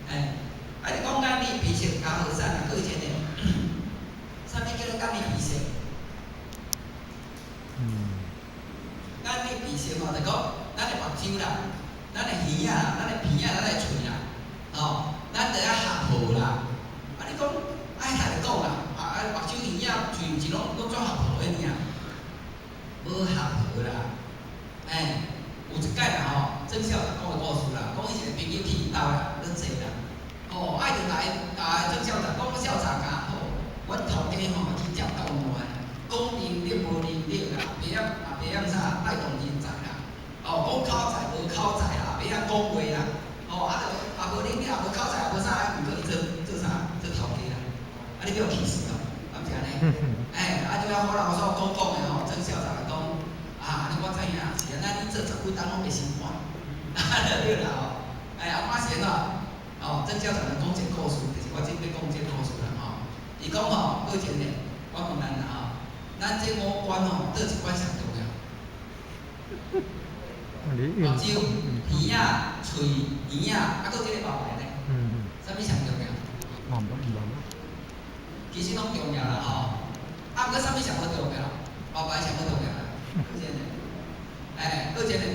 你讲眼耳鼻舌加和善啊，搁有一个，啥物叫做眼耳鼻舌？眼耳鼻舌吼，就讲咱的目睭啦，咱的耳啊，咱的鼻啊，咱的喙啦，咱就要合抱啦。你讲爱听就讲啦，目睭、耳啊、喙毋是拢做合抱的尔？无合抱啦。有一摆啦郑校长讲个故事啦，讲伊一个朋友去伊兜啦，咧坐啦，爱就来郑校长讲校长啊，阮头家去接动物啊，讲能力无能力啦，袂晓啥带动人才啦，讲口才无口才啦，袂晓讲话啦，无能力也无口才也无啥，毋过伊做啥？做头家啦，你要气死哦，毋是安尼？就要我老师讲的郑校长讲。我知影，是安尼，你做10几单拢袂成款，对啦马先郑校长讲一个故事，就是我即要讲这个故事啦伊讲有一个，我问咱啦咱这五官倒一关上重要？目睭、耳啊、喙、耳啊，搁这个包牌咧，啥物上重要？其实拢重要啦毋过啥物上好重要？包牌上好重要啦，搁一个，搁一个。